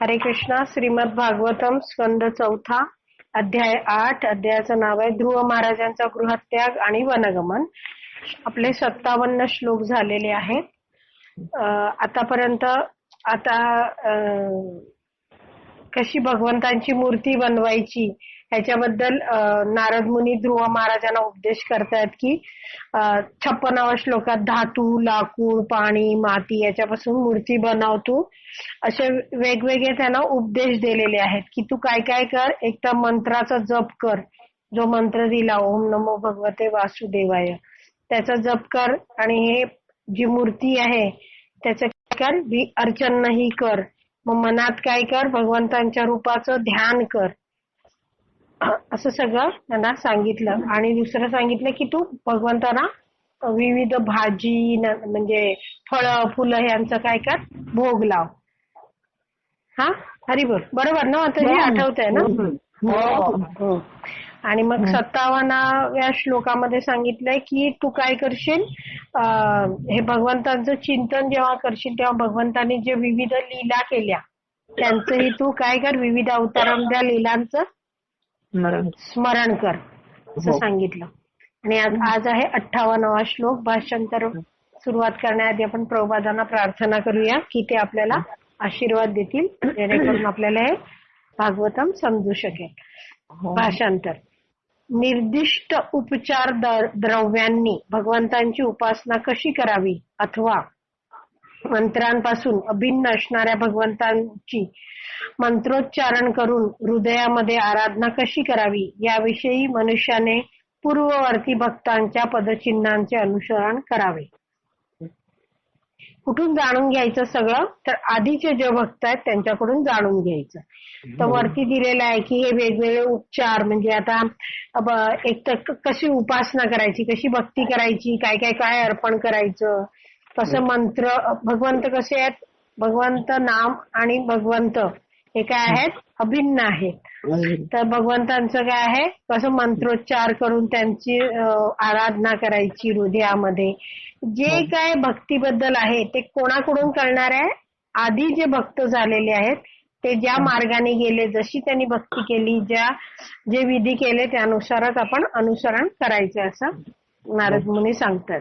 हरे कृष्णा. श्रीमद भागवतम स्कंद चौथा अध्याय 8. अध्यायाचं नाव आहे ध्रुव महाराजांचा गृहत्याग आणि वनगमन. आपले 57 श्लोक झालेले आहेत. आतापर्यंत कशी भगवंतांची मूर्ती बनवायची ह्याच्याबद्दल नारद मुनी ध्रुव महाराजांना उपदेश करतायत की 56व्या श्लोकात धातू, लाकूड, पाणी, माती याच्यापासून मूर्ती बनवतो असे वेगवेगळे त्यांना उपदेश दिलेले आहेत की तू काय काय कर. एक तर मंत्राचा जप कर, जो मंत्र दिला ओम नमो भगवते वासुदेवाय त्याचा जप कर. आणि हे जी मूर्ती आहे त्याचं काय कर, अर्चनही कर. मग मनात काय कर, भगवंतांच्या रूपाचं ध्यान कर. असं सगळं त्यांना सांगितलं. आणि दुसरं सांगितलं की तू भगवंतांना विविध भाजी म्हणजे फळं फुलं यांचं काय कर, भोग लाव. हा हरी बोल. बरोबर ना माताजी, आठवत आहे ना? आणि मग 57व्या श्लोकामध्ये सांगितलंय की तू काय करशील, हे भगवंतांचं चिंतन जेव्हा करशील तेव्हा भगवंतांनी जे विविध लीला केल्या त्यांचंही तू काय कर, विविध अवतारांच्या लीलांचं स्मरण कर असं सांगितलं. आणि आज आहे 58वा श्लोक. भाषांतर सुरुवात करण्याआधी आपण प्रभुपादांना प्रार्थना करूया की ते आपल्याला आशीर्वाद देतील जेणेकरून आपल्याला हे भागवतम समजू शकेल. भाषांतर. निर्दिष्ट उपचार द्रव्यांनी भगवंतांची उपासना कशी करावी अथवा मंत्रांपासून अभिन्न असणाऱ्या भगवंतांची मंत्रोच्चारण करून हृदयामध्ये आराधना कशी करावी याविषयी मनुष्याने पूर्ववर्ती भक्तांच्या पदचिन्हांचे अनुसरण करावे. कुठून जाणून घ्यायचं सगळं, तर आधीचे जे भक्त आहेत त्यांच्याकडून जाणून घ्यायचं. तर वरती दिलेलं आहे की हे वेगवेगळे उपचार म्हणजे आता एक तर कशी उपासना करायची, कशी भक्ती करायची, काय काय काय अर्पण करायचं, कसं मंत्र, भगवंत कसे आहेत, भगवंत नाम आणि भगवंत हे काय आहेत, अभिन्न आहेत. तर भगवंतांचं काय आहे, कसं मंत्रोच्चार करून त्यांची आराधना करायची हृदयामध्ये. जे काय भक्तीबद्दल आहे ते कोणाकडून करणार आहे, आधी जे भक्त झालेले आहेत ते ज्या मार्गाने गेले, जशी त्यांनी भक्ती केली, जे विधी केले त्यानुसारच आपण अनुसरण करायचं असं नारद मुनी सांगतात.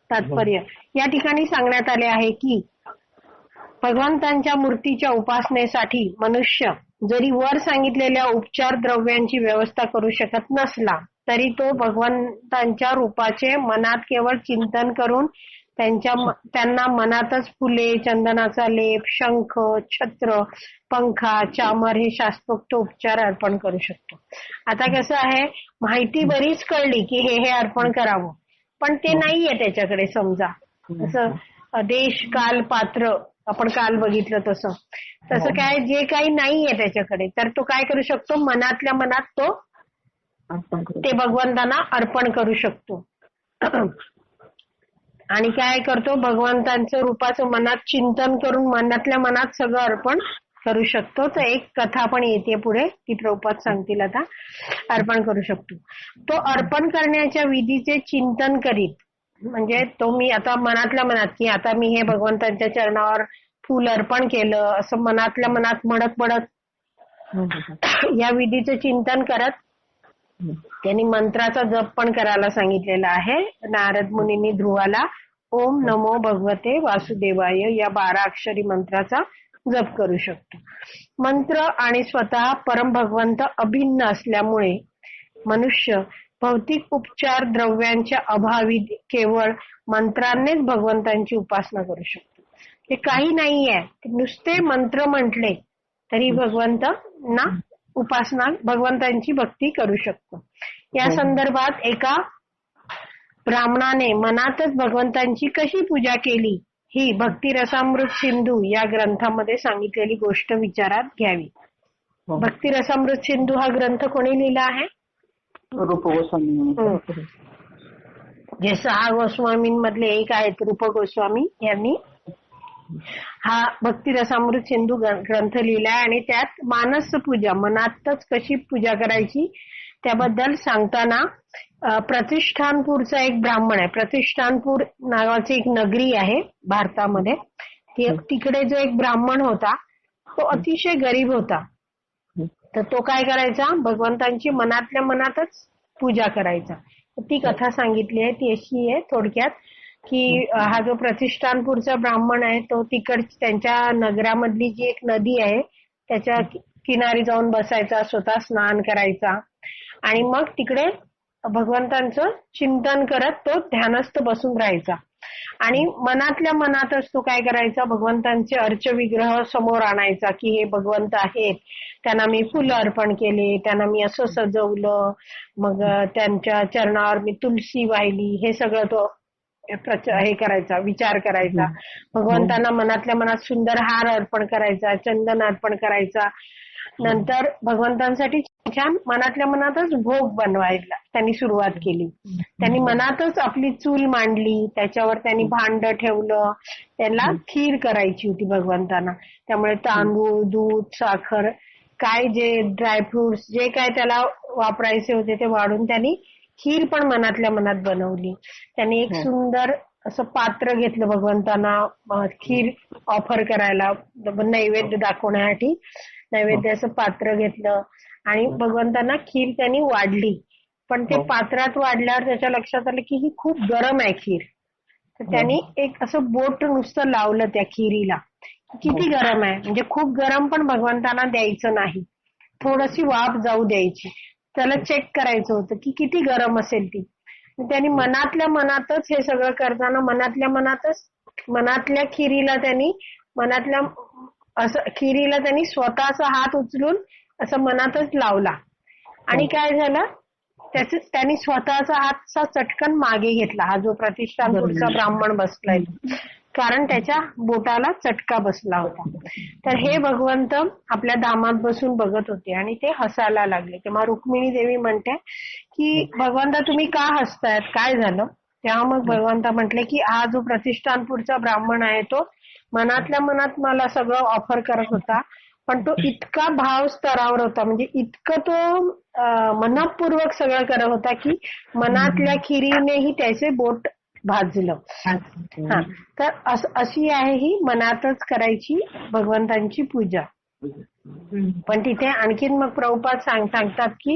तात्पर्य या ठिकाणी सांगण्यात आले आहे की भगवंतांच्या मूर्तीच्या उपासनेसाठी मनुष्य जरी वर सांगितलेल्या उपचार द्रव्यांची व्यवस्था करू शकत नसला तरी तो भगवंतांच्या रूपाचे मनात केवळ चिंतन करून त्यांना मनातच फुले, चंदनाचा लेप, शंख, छत्र, पंखा, चामर हे शास्त्रोक्त उपचार अर्पण करू शकतो. आता कसं आहे, माहिती बरीच कळली की हे अर्पण करावं, पण ते नाहीये त्याच्याकडे. समजा असं देश काल पात्र आपण काल बघितलं तसं काय जे काही नाहीये त्याच्याकडे, तर तो काय करू शकतो, मनातल्या मनात तो ते भगवंतांना अर्पण करू शकतो. आणि काय करतो, भगवंतांचं रूपाचं मनात चिंतन करून मनातल्या मनात सगळं अर्पण करू शकतो. तर एक कथा पण येते पुढे ती प्रभुपाद सांगतील आता. अर्पण करू शकतो तो अर्पण करण्याच्या विधीचे चिंतन करीत, म्हणजे तो मी आता मनातल्या मनात की आता मी हे भगवंतांच्या चरणावर फूल अर्पण केलं असं मनातल्या मनात म्हणत या विधीचं चिंतन करत त्यांनी मंत्राचा जप पण करायला सांगितलेला आहे नारद मुनींनी ध्रुवाला. ओम नमो भगवते वासुदेवाय या 12 अक्षरी मंत्राचा जप करू शकतो. मंत्र आणि स्वतः परम भगवंत अभिन्न असल्यामुळे मनुष्य भौतिक उपचार द्रव्यांच्या अभावी केवळ मंत्रांनीच भगवंतांची उपासना करू शकतो. हे काही नाहीये, नुसते मंत्र म्हटले तरी भगवंतांना उपासना, भगवंतांची भक्ती करू शकतो. या संदर्भात एका ब्राह्मणाने मनातच भगवंतांची कशी पूजा केली ही भक्ती रसामृत सिंधू या ग्रंथामध्ये सांगितलेली गोष्ट विचारात घ्यावी. भक्ती रसामृत सिंधू हा ग्रंथ कोणी लिहिला आहे? रूप गोस्वामी. जे 6 गोस्वामींमधले एक आहेत रूप गोस्वामी यांनी हा भक्ती रसामृत सिंधू ग्रंथ लिहिलाय. आणि त्यात मानस पूजा, मनातच कशी पूजा करायची त्याबद्दल सांगताना प्रतिष्ठानपूरचा एक ब्राह्मण आहे, प्रतिष्ठानपूर नावाची एक नगरी आहे भारतामध्ये, तिकडे जो एक ब्राह्मण होता तो अतिशय गरीब होता. तर तो काय करायचा, भगवंतांची मनातल्या मनातच पूजा करायचा. ती कथा सांगितली आहे, ती अशी आहे थोडक्यात, की हा जो प्रतिष्ठानपूरचा ब्राह्मण आहे तो त्यांच्या नगरामधली जी एक नदी आहे त्याच्या किनारी जाऊन बसायचा, स्वतः स्नान करायचा आणि मग तिकडे भगवंतांचं चिंतन करत तो ध्यानस्थ बसून राहायचा. आणि मनातल्या मनातच तो काय करायचा, भगवंतांचे अर्चविग्रह समोर आणायचा, की हे भगवंत आहेत, त्यांना मी फुलं अर्पण केले, त्यांना मी असं सजवलं, मग त्यांच्या चरणावर मी तुलसी वाहिली, हे सगळं तो हे करायचा, विचार करायचा. भगवंतांना मनातल्या मनात सुंदर हार अर्पण करायचा, चंदन अर्पण करायचा. नंतर भगवंतांसाठी छान मनातल्या मनातच भोग बनवायला त्यांनी सुरुवात केली. त्यांनी मनातच आपली चूल मांडली, त्याच्यावर त्यांनी भांड ठेवलं, त्याला खीर करायची होती भगवंतांना. त्यामुळे तांदूळ, दूध, साखर, काय जे ड्रायफ्रुट्स जे काय त्याला वापरायचे होते ते वाढून त्यांनी खीर पण मनातल्या मनात बनवली. त्यांनी एक सुंदर असं पात्र घेतलं भगवंतांना खीर ऑफर करायला, नैवेद्य दाखवण्यासाठी नैवेद्याचं पात्र घेतलं आणि भगवंतांना खीर त्यांनी वाढली. पण ते पात्रात वाढल्यावर त्याच्या लक्षात आलं की ही खूप गरम आहे खीर. तर त्यांनी एक असं बोट नुसतं लावलं त्या खिरीला, किती गरम आहे, म्हणजे खूप गरम पण भगवंतांना द्यायचं नाही, थोडीशी वाफ जाऊ द्यायची, त्याला चेक करायचं होतं की किती गरम असेल ती. त्यांनी मनातल्या मनातच हे सगळं करताना मनातल्या खिरीला त्यांनी स्वतःचा हात उचलून असं मनातच लावला आणि काय झालं, त्यांनी स्वतःचा हातचा चटकन मागे घेतला, हा जो प्रतिष्ठानपूरचा ब्राह्मण बसलाय, कारण त्याच्या बोटाला चटका बसला होता. तर हे भगवंत आपल्या धामात बसून बघत होते आणि ते हसायला लागले. तेव्हा रुक्मिणी देवी म्हणते की भगवंता तुम्ही का हसतायत, काय झालं. तेव्हा मग भगवंता म्हटले की हा जो प्रतिष्ठानपूरचा ब्राह्मण आहे तो मनातल्या मनात मला सगळं ऑफर करत होता, पण तो इतका भाव स्तरावर होता, म्हणजे इतकं तो मनपूर्वक सगळं करत होता की मनातल्या खिरीनेही त्याचे बोट भाजलं. हा, तर अशी आहे ही मनातच करायची भगवंतांची पूजा. पण तिथे आणखीन मग प्रभुपाद सांगतात की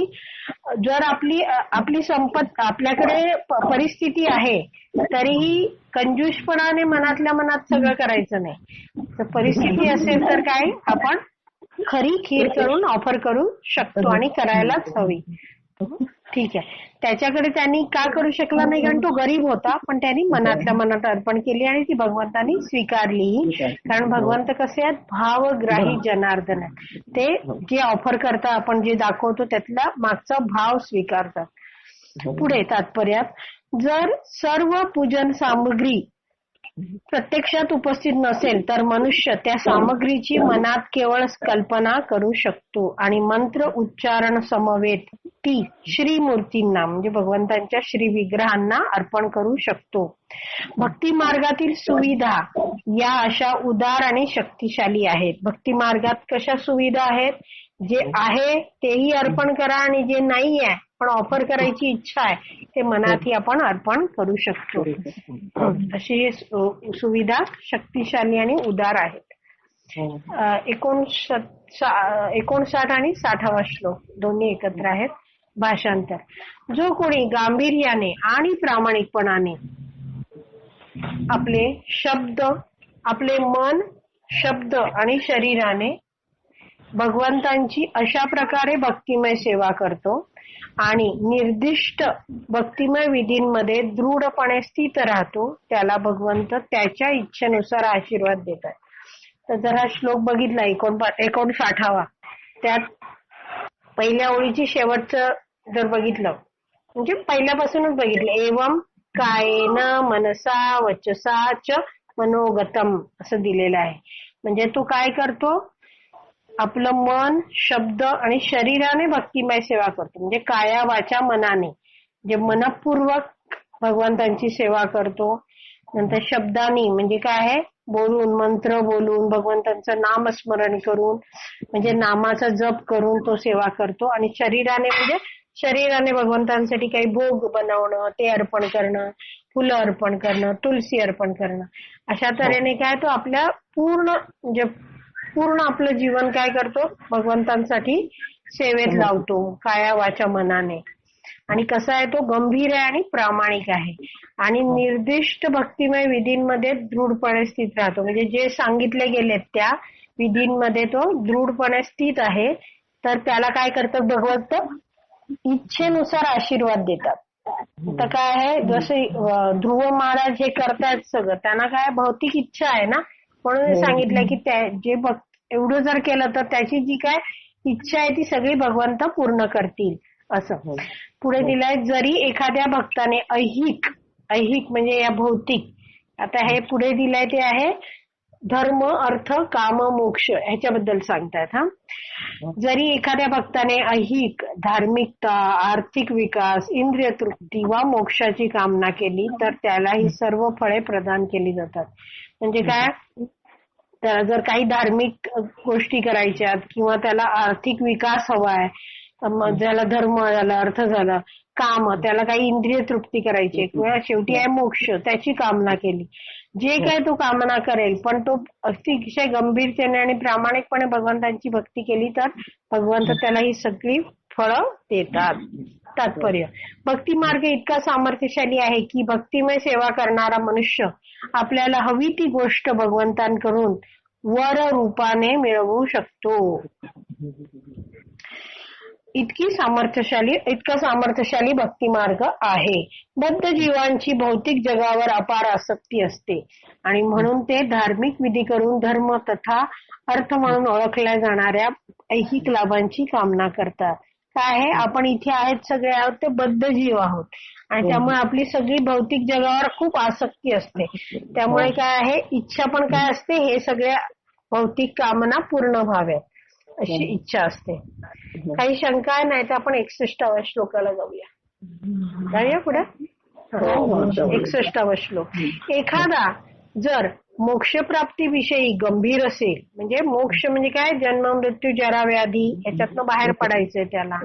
जर आपली संपत आपल्याकडे परिस्थिती आहे तरीही कंजूषपणाने मनातल्या मनात सगळं करायचं नाही. तर परिस्थिती असेल तर काय आपण खरी खीर करून ऑफर करू शकतो आणि करायलाच हवी. ठीक आहे. त्याच्याकडे त्यांनी का करू शकला नाही, कारण तो गरीब होता, पण त्यांनी मनातल्या मनात अर्पण केली आणि ती भगवंतांनी स्वीकारली. कारण भगवंत कसे आहेत, भावग्राही जनार्दन आहे, ते जे ऑफर करता आपण जे दाखवतो त्यातला मागचा भाव स्वीकारतात. पुढे तात्पर्यात, जर सर्व पूजन सामग्री प्रत्यक्षात उपस्थित नसेल तर मनुष्य त्या सामग्रीची मनात केवळ कल्पना करू शकतो आणि मंत्र उच्चारण समवेत ती श्रीमूर्तींना म्हणजे भगवंतांच्या श्री विग्रहांना अर्पण करू शकतो. भक्ती मार्गातील सुविधा या अशा उदार आणि शक्तिशाली आहेत. भक्ती मार्गात कशा सुविधा आहेत, जे आहे तेही अर्पण करा आणि जे नाही आहे पण ऑफर करायची इच्छा आहे ते मनातही आपण अर्पण करू शकतो. अशी सुविधा शक्तिशाली आणि उदार आहेत. 59 आणि 60वा श्लोक दोन्ही एकत्र आहेत. भाषांतर. जो कोणी गांभीर्याने आणि प्रामाणिकपणाने आपले मन, शब्द आणि शरीराने भगवंतांची अशा प्रकारे भक्तिमय सेवा करतो आणि निर्दिष्ट भक्तिमय विधींमध्ये दृढपणे स्थित राहतो, त्याला भगवंत त्याच्या इच्छेनुसार आशीर्वाद देतात. तर जर हा श्लोक बघितला 59वा, त्यात पहिल्या ओळीची शेवटचं जर बघितलं, म्हणजे पहिल्यापासूनच बघितलं, एवम कायेन मनसा वचसा च मनोगतम असं दिलेलं आहे. म्हणजे तू काय करतो, आपलं मन, शब्द आणि शरीराने भक्तिमय सेवा करतो. म्हणजे काया वाचा मनाने, जे मनपूर्वक भगवंतांची सेवा करतो. नंतर शब्दानी म्हणजे काय आहे, बोलून, मंत्र बोलून, भगवंतांचं नामस्मरण करून, म्हणजे नामाचा जप करून तो सेवा करतो. आणि शरीराने म्हणजे शरीराने भगवंतांसाठी काही भोग बनवणं, ते अर्पण करणं, फुलं अर्पण करणं, तुलसी अर्पण करणं, अशा तऱ्हेने काय तो आपल्या पूर्ण म्हणजे पूर्ण आपलं जीवन काय करतो, भगवंतांसाठी सेवेत लावतो, काया वाचा मनाने. आणि कसा आहे तो गंभीर आहे आणि प्रामाणिक आहे आणि निर्दिष्ट भक्तिमय विधींमध्ये दृढपणे स्थित राहतो. म्हणजे जे सांगितले गेलेत त्या विधींमध्ये तो दृढपणे स्थित आहे. तर त्याला काय करतात भगवंत, इच्छेनुसार आशीर्वाद देतात. तर काय आहे, जसे ध्रुव महाराज हे करतायत सगळं, त्यांना काय भौतिक इच्छा आहे ना, म्हणून सांगितलं की जे एवढं जर केलं तर त्याची जी काय इच्छा आहे ती सगळी भगवंत पूर्ण करतील असं. पुढे दिलंय, जरी एखाद्या भक्ताने ऐहिक म्हणजे या भौतिक, आता हे पुढे दिलंय ते आहे धर्म अर्थ काम मोक्ष ह्याच्याबद्दल सांगतायत. हा, जरी एखाद्या भक्ताने ऐहिक, धार्मिकता, आर्थिक विकास, इंद्रिय तृप्ती वा मोक्षाची कामना केली तर त्याला ही सर्व फळे प्रदान केली जातात. म्हणजे काय, त्याला जर काही धार्मिक गोष्टी करायच्यात किंवा त्याला आर्थिक विकास हवाय, ज्याला धर्म झाला, अर्थ झाला, काम, त्याला काही इंद्रिय तृप्ती करायची किंवा शेवटी आहे मोक्ष, त्याची कामना केली, जे काय तो कामना करेल पण तो अतिशय गंभीरतेने आणि प्रामाणिकपणे भगवंतांची भक्ती केली तर भगवंत त्याला ही सगळी फळं देतात. तात्पर्य, भक्ती मार्ग इतका सामर्थ्यशाली आहे की भक्तिमय सेवा करणारा मनुष्य आपल्याला हवी ती गोष्ट भगवंतांकडून वर रूपाने मिळवू शकतो. इतका सामर्थ्यशाली भक्ती मार्ग आहे. बद्ध जीवांची भौतिक जगावर अपार आसक्ती असते आणि म्हणून ते धार्मिक विधी करून धर्म तथा अर्थ म्हणून ओळखल्या जाणाऱ्या ऐहिक लाभांची कामना करतात. काय आहे, आपण इथे आहेत सगळे आहोत ते बद्ध जीव आहोत आणि त्यामुळे आपली सगळी भौतिक जगावर खूप आसक्ती असते. त्यामुळे काय आहे, इच्छा पण काय असते, हे सगळ्या भौतिक कामना पूर्ण व्हाव्यात अशी इच्छा असते. काही शंका नाही तर आपण 61व्या श्लोकाला जाऊया. पुढे 61वा श्लोक. एखादा जर मोक्षप्राप्तीविषयी गंभीर असेल, म्हणजे मोक्ष म्हणजे काय, जन्म मृत्यू जरा व्याधी याच्यातनं बाहेर पडायचंय त्याला,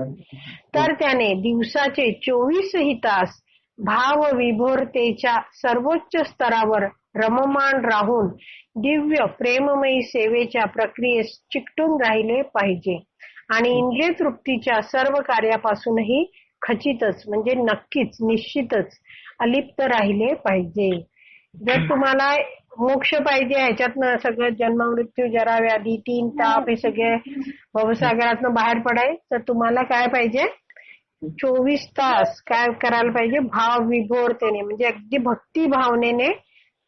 तर त्याने दिवसाचे 24ही तास भाव विभोरतेच्या सर्वोच्च स्तरावर रममाण राहून दिव्य प्रेममयी सेवेच्या प्रक्रियेस चिकटून राहिले पाहिजे आणि इंद्रिय तृप्तीच्या सर्व कार्यापासूनही खचितच म्हणजे नक्कीच निश्चितच अलिप्त राहिले पाहिजे. जर तुम्हाला मोक्ष पाहिजे, ह्याच्यातनं सगळं जन्म मृत्यू जरा व्याधी 3 ताप हे सगळे भवसागरातनं बाहेर पडाय, तर तुम्हाला काय पाहिजे, 24 तास काय करायला पाहिजे, भाव विभोरतेने म्हणजे अगदी भक्ती भावनेने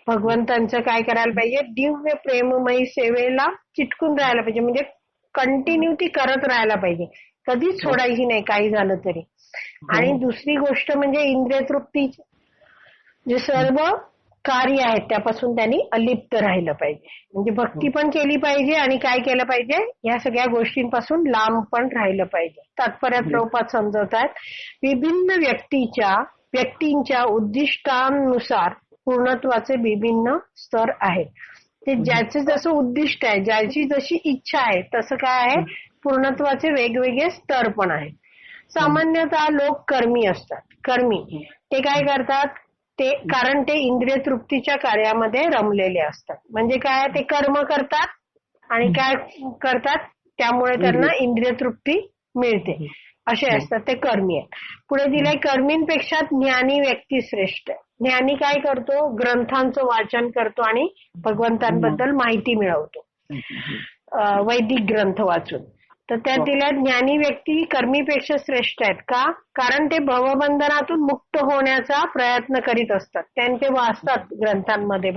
भगवंतांचं काय करायला पाहिजे, दिव्य प्रेममयी सेवेला चिटकून राहायला पाहिजे. म्हणजे कंटिन्यू ती करत राहायला पाहिजे, कधीच सोडायची नाही काही झालं तरी. आणि दुसरी गोष्ट म्हणजे इंद्रिय तृप्ती, जे सर्व कार्य आहेत त्यापासून त्यांनी अलिप्त राहिलं पाहिजे. म्हणजे भक्ती पण केली पाहिजे आणि काय केलं पाहिजे, या सगळ्या गोष्टींपासून लांब पण राहिलं पाहिजे. तात्पर्यात प्रभुपाद समजवतात, विभिन्न व्यक्तींच्या उद्दिष्टांनुसार पूर्णत्वाचे विभिन्न स्तर आहेत. ते ज्याचे जसं उद्दिष्ट आहे, ज्याची जशी इच्छा आहे तसं काय आहे, पूर्णत्वाचे वेगवेगळे स्तर पण आहेत. सामान्यतः लोक कर्मी असतात. कर्मी ते काय करतात, ते कारण ते इंद्रिय तृप्तीच्या कार्यामध्ये रमलेले असतात. म्हणजे काय, ते कर्म करतात आणि काय करतात, त्यामुळे त्यांना इंद्रिय तृप्ती मिळते, असे असतात ते कर्मी आहेत. पुढे दिलंय, कर्मींपेक्षा ज्ञानी व्यक्ती श्रेष्ठ आहे. ज्ञानी काय करतो, ग्रंथांचं वाचन करतो आणि भगवंतांबद्दल माहिती मिळवतो वैदिक ग्रंथ वाचून. तर त्यात दिल्या, ज्ञानी व्यक्ती कर्मीपेक्षा श्रेष्ठ आहेत. का, कारण ते भवबंधनातून मुक्त होण्याचा प्रयत्न करीत असतात. त्यांचे वाचतात ग्रंथांमध्ये,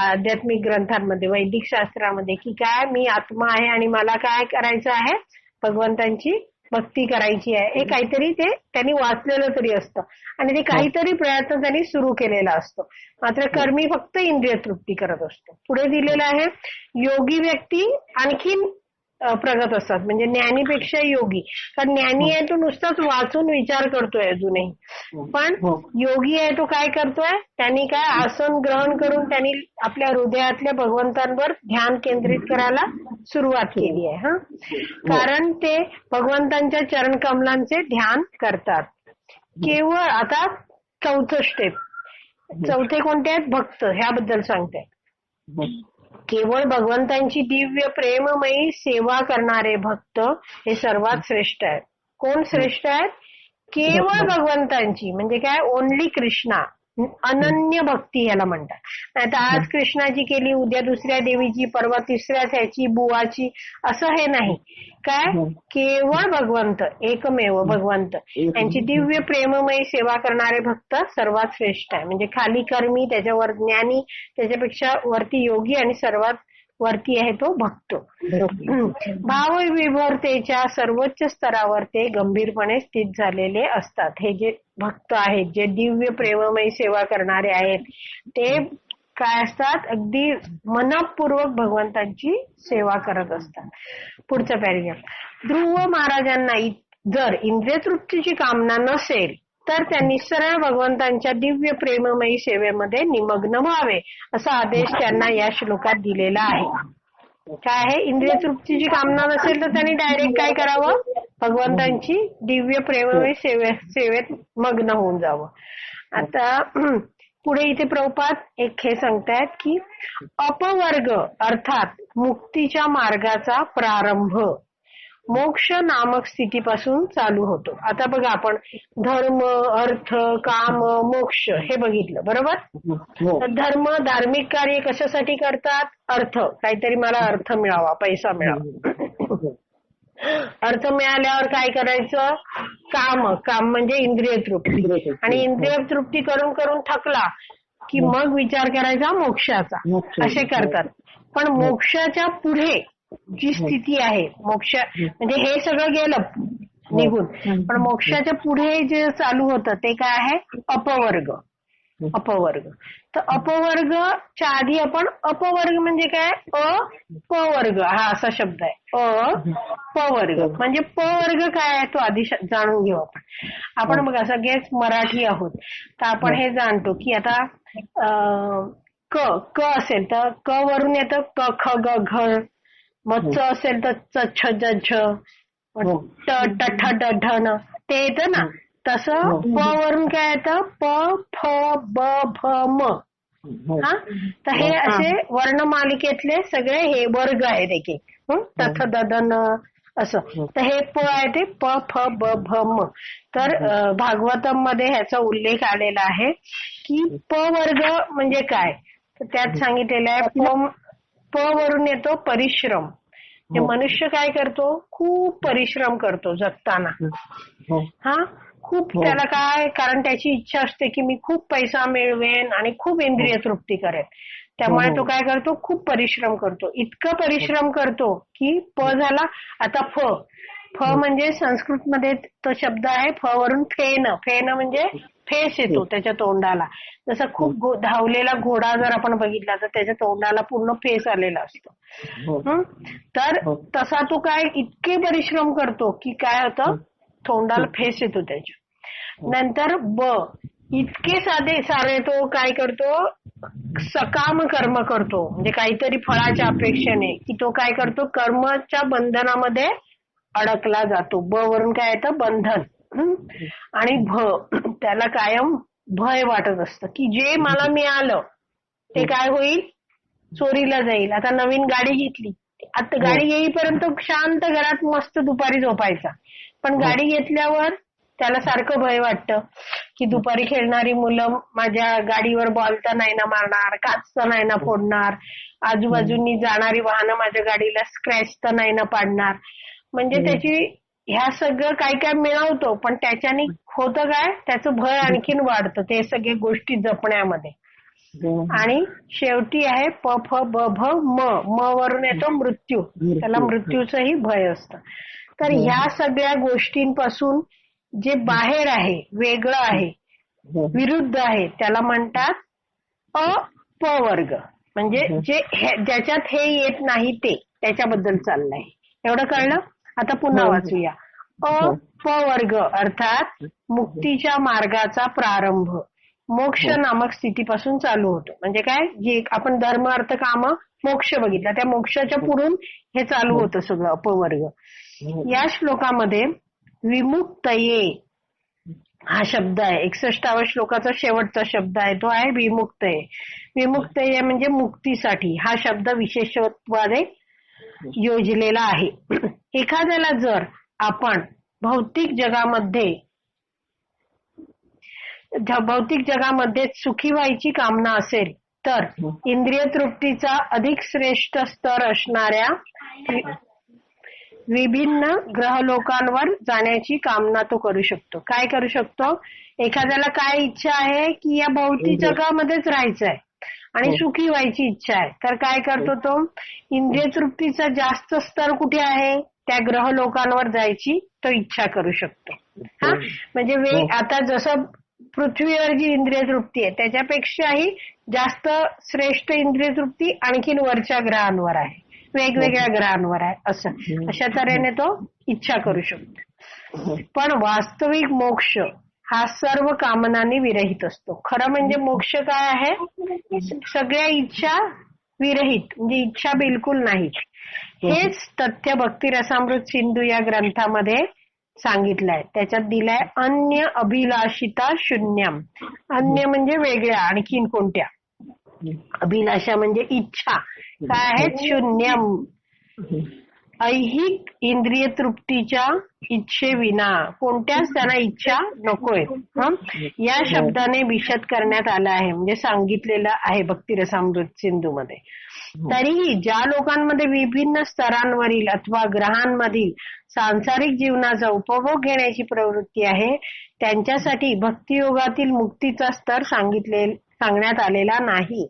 आध्यात्मिक ग्रंथांमध्ये, वैदिक शास्त्रामध्ये, की काय मी आत्मा आहे आणि मला काय करायचं आहे, भगवंतांची भक्ती करायची आहे. हे काहीतरी ते त्यांनी वाचलेलं तरी असतं आणि ते काहीतरी प्रयत्न त्यांनी सुरू केलेला असतो. मात्र कर्मी फक्त इंद्रिय तृप्ती करत असतो. पुढे दिलेलं आहे, योगी व्यक्ती आणखीन प्रगत असतात. म्हणजे ज्ञानीपेक्षा योगी, कारण ज्ञानी आहे तो नुसताच वाचून विचार करतोय अजूनही, पण योगी आहे तो काय करतोय, त्यांनी काय आसन ग्रहण करून त्यांनी आपल्या हृदयातल्या भगवंतांवर ध्यान केंद्रित करायला सुरुवात केली आहे. कारण ते भगवंतांच्या चरण कमलांचे ध्यान करतात. केवळ आता चौथे कोणते आहेत, भक्त, ह्याबद्दल सांगते. केवळ भगवंतांची दिव्य प्रेममयी सेवा करणारे भक्त हे सर्वात श्रेष्ठ आहेत. कोण श्रेष्ठ आहेत? केवळ भगवंतांची म्हणजे काय? ओनली कृष्णा. अनन्य भक्ती याला म्हणतात. नाही तर आज कृष्णाची केली, उद्या दुसऱ्या देवीची, परवा तिसऱ्याच ह्याची, बुवाची, असं हे नाही. काय? केवळ भगवंत, एकमेव भगवंत यांची दिव्य प्रेममयी सेवा करणारे भक्त सर्वात श्रेष्ठ आहे. म्हणजे खाली कर्मी, त्याच्यावर ज्ञानी, त्याच्यापेक्षा वरती योगी आणि सर्वात वरती आहे तो भक्त. भावविभोरतेच्या सर्वोच्च स्तरावर ते गंभीरपणे स्थित झालेले असतात. हे जे भक्त आहेत, जे दिव्य प्रेममयी सेवा करणारे आहेत, ते काय असतात? अगदी मनपूर्वक भगवंतांची सेवा करत असतात. पुढचं पॅरेग्राफ. ध्रुव महाराजांना जर इंद्रिय तृप्तीची कामना नसेल तर त्यांनी सरळ भगवंतांच्या दिव्य प्रेममयी सेवेमध्ये निमग्न व्हावे, असा आदेश त्यांना या श्लोकात दिलेला आहे. काय आहे? इंद्रिय तृप्तीची कामना नसेल तर त्यांनी डायरेक्ट काय करावं? भगवंतांची दिव्य प्रेममयी सेवेत मग्न होऊन जावं. आता पुढे इथे प्रभुपाद एक हे सांगतायत की अपवर्ग अर्थात मुक्तीच्या मार्गाचा प्रारंभ मोक्ष नामक स्थितीपासून चालू होतो. आता बघा, आपण धर्म, अर्थ, काम, मोक्ष हे बघितलं, बरोबर? तर धर्म, धार्मिक कार्य कशासाठी करतात? अर्थ, काहीतरी मला अर्थ मिळावा, पैसा मिळावा. अर्थ मिळाल्यावर काय करायचं? काम म्हणजे इंद्रिय तृप्ती. आणि इंद्रिय तृप्ती करून करून थकला की मग विचार करायचा मोक्षाचा. असे करतात. पण मोक्षाच्या पुढे जी स्थिती आहे, मोक्ष म्हणजे हे सगळं गेलं निघून, पण मोक्षाच्या पुढे जे चालू होतं ते काय आहे? अपवर्ग. तर अपवर्गच्या आधी आपण अपवर्ग म्हणजे काय? अपवर्ग हा असा शब्द आहे. अपवर्ग म्हणजे पवर्ग काय आहे तो आधी जाणून घेऊ आपण. आपण बघा सगळेच मराठी आहोत, तर आपण हे जाणतो की आता क असेल तर क वरून येतं क ख ग घ. मग च असेल तर च छ ज झ, ट ट ठ ड ढ न, ते येतं ना. तसं प वरून काय येतं? प फ ब भ म. हा, तर हे असे वर्णमालिकेतले सगळे हे वर्ग आहेत एक एक. तथ द द न असं. तर हे प आहे ते प फ ब भ म. तर भागवतम मध्ये ह्याचा उल्लेख आलेला आहे की प वर्ग म्हणजे काय? तर त्यात सांगितलेलं आहे प वरून येतो परिश्रम. ते मनुष्य काय करतो? खूप परिश्रम करतो जगताना. हा, खूप त्याला काय? कारण त्याची इच्छा असते की मी खूप पैसा मिळवेन आणि खूप इंद्रिय तृप्ती करेन. त्यामुळे तो काय करतो? खूप परिश्रम करतो. इतकं परिश्रम करतो की प झाला. आता फ म्हणजे संस्कृत मध्ये तो शब्द आहे फ वरून फेन. फेन म्हणजे फेस येतो त्याच्या तोंडाला. जसं खूप धावलेला घोडा जर आपण बघितला तर त्याच्या तोंडाला पूर्ण फेस आलेला असतो. तर तसा तो काय इतके परिश्रम करतो की काय होतं? तोंडाला फेस येतो त्याच्या. नंतर ब, इतके सारे तो काय करतो? सकाम कर्म करतो. म्हणजे काहीतरी फळाच्या अपेक्षेने की तो काय करतो? कर्माच्या बंधनामध्ये अडकला जातो. ब वरून काय येतं? बंधन. आणि भ, त्याला कायम भय वाटत असतं की जे मला मिळालं ते काय होईल? चोरीला जाईल. आता नवीन गाडी घेतली, आता गाडी येईपर्यंत शांत घरात मस्त दुपारी झोपायचा. पण गाडी घेतल्यावर त्याला सारखं भय वाटतं की दुपारी खेळणारी मुलं माझ्या गाडीवर बॉल तर नाही ना मारणार, काच तर नाही ना फोडणार, आजूबाजूनी जाणारी वाहनं माझ्या गाडीला स्क्रॅच तर नाही ना पाडणार. म्हणजे त्याची ह्या सगळं काय काय मिळवतो, पण त्याच्याने होतं काय? त्याचं भय आणखीन वाढतं ते सगळे गोष्टी जपण्यामध्ये. आणि शेवटी आहे प फ ब भ म. म वरून येतो मृत्यू. त्याला मृत्यूचंही भय असतं. तर ह्या सगळ्या गोष्टींपासून जे बाहेर आहे, वेगळं आहे, विरुद्ध आहे, त्याला म्हणतात अपवर्ग. म्हणजे जे ज्याच्यात हे येत नाही ते, त्याच्याबद्दल चाललंय. एवढं कळलं? आता पुन्हा वाचूया. अपवर्ग अर्थात मुक्तीच्या मार्गाचा प्रारंभ मोक्ष नामक स्थितीपासून चालू होतो. म्हणजे काय? जे आपण धर्म, अर्थ, काम, मोक्ष बघितला, त्या मोक्षाच्या पुढून हे चालू होतं सगळं अपवर्ग. या श्लोकामध्ये विमुक्तये हा शब्द आहे. 61व्या श्लोकाचा शेवटचा शब्द आहे तो आहे विमुक्त आहे. विमुक्त आहे म्हणजे मुक्तीसाठी हा शब्द विशेषत्वाने योजलेला आहे. एखाद्याला जर आपण भौतिक जगामध्ये सुखी व्हायची कामना असेल तर इंद्रिय तृप्तीचा अधिक श्रेष्ठ स्तर असणाऱ्या विभिन्न ग्रहलोकांवर जाण्याची कामना तो करू शकतो. काय करू शकतो? एखाद्याला काय इच्छा आहे की या भौतिक जगामध्येच राहायचं आहे आणि सुखी व्हायची इच्छा आहे तर काय करतो तो? इंद्रिय तृप्तीचा जास्त स्तर कुठे आहे त्या ग्रहलोकांवर जायची तो इच्छा करू शकतो. हा म्हणजे आता जसं पृथ्वीवर जी इंद्रिय तृप्ती आहे त्याच्यापेक्षाही जास्त श्रेष्ठ इंद्रिय तृप्ती आणखीन वरच्या ग्रहांवर आहे, वेगवेगळ्या ग्रहांवर आहे. अशा तऱ्हेने तो इच्छा करू शकतो. पण वास्तविक मोक्ष हा सर्व कामनांनी विरहित असतो. खरं म्हणजे मोक्ष काय आहे? सगळ्या इच्छा विरहित म्हणजे इच्छा बिलकुल नाही. हेच तथ्य भक्ती रसामृत सिंधू या ग्रंथामध्ये सांगितलंय. त्याच्यात दिलाय अन्य अभिलाषिता शून्यम. अन्य म्हणजे वेगळ्या आणखीन कोणत्या, अभिलाषा म्हणजे इच्छा काय आहेत? शून्यम ऐहिक इंद्रिय तृप्तीच्या इच्छेविना कोणत्याच त्यांना इच्छा नकोय. या शब्दाने विशद करण्यात आला आहे म्हणजे सांगितलेलं आहे भक्तिरसामृत सिंधू मध्ये. तरीही ज्या लोकांमध्ये विभिन्न स्तरांवरील अथवा ग्रहांमधील सांसारिक जीवनाचा उपभोग घेण्याची प्रवृत्ती आहे त्यांच्यासाठी भक्तियोगातील मुक्तीचा स्तर सांगण्यात आलेला नाही.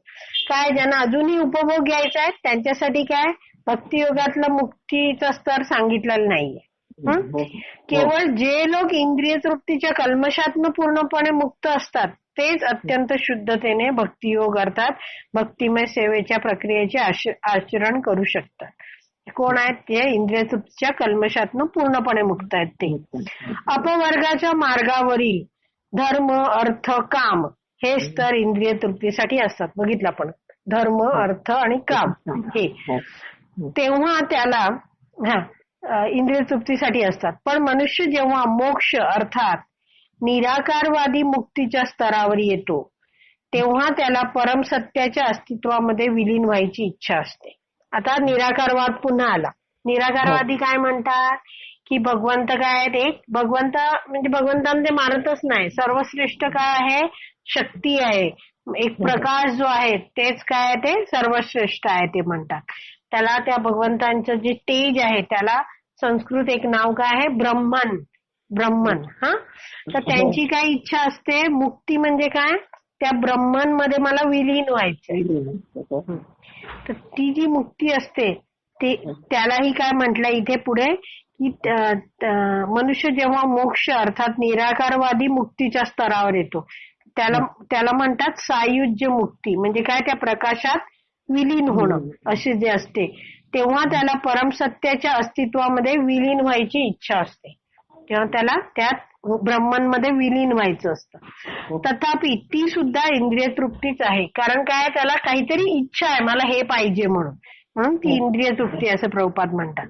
काय ज्यांना अजूनही उपभोग घ्यायचा आहे त्यांच्यासाठी काय भक्तियोगातला मुक्तीचा स्तर सांगितलेला नाहीये. केवळ जे लोक इंद्रिय तृप्तीच्या कल्मशातनं पूर्णपणे मुक्त असतात तेच अत्यंत शुद्धतेने भक्तियोग अर्थात भक्तिमय सेवेच्या प्रक्रियेचे आचरण करू शकतात. कोण आहेत ते? इंद्रिय तृप्तीच्या कल्मशातनं पूर्णपणे मुक्त आहेत ते. अपवर्गाच्या मार्गावरील धर्म अर्थ काम हे स्तर इंद्रिय तृप्तीसाठी असतात. बघितलं आपण धर्म अर्थ आणि काम हे तेव्हा त्याला इंद्रिय तृप्तीसाठी असतात. पण मनुष्य जेव्हा मोक्ष अर्थात निराकारवादी मुक्तीच्या स्तरावर येतो तेव्हा त्याला परमसत्याच्या अस्तित्वामध्ये विलीन व्हायची इच्छा असते. आता निराकारवाद पुन्हा आला. निराकारवादी काय म्हणतात की भगवंत काय आहेत? एक भगवंत म्हणजे भगवंतांना ते मानतच नाही. सर्वश्रेष्ठ काय आहे? शक्ती आहे. एक प्रकाश जो आहे तेच काय आहे? ते सर्वश्रेष्ठ आहे ते म्हणतात. त्याला त्या भगवंतांचं जे तेज आहे त्याला संस्कृत एक नाव काय आहे? ब्रह्मन. तर त्यांची काय इच्छा असते? मुक्ती म्हणजे काय? त्या ब्रह्मन मध्ये मला विलीन व्हायचंय. तर ती जी मुक्ती असते त्यालाही काय म्हटलंय इथे पुढे की मनुष्य जेव्हा मोक्ष अर्थात निराकारवादी मुक्तीच्या स्तरावर येतो त्याला म्हणतात सायुज्य मुक्ती. म्हणजे काय? त्या प्रकाशात विलीन होणं असे जे असते तेव्हा त्याला परमसत्याच्या अस्तित्वामध्ये विलीन व्हायची इच्छा असते. तेव्हा त्याला त्यात ब्रह्मनमध्ये विलीन व्हायचं असतं. तथापि ती सुद्धा इंद्रिय तृप्तीच आहे. कारण काय? त्याला काहीतरी इच्छा आहे मला हे पाहिजे म्हणून ती इंद्रिय तृप्ती असं प्रभुपाद म्हणतात.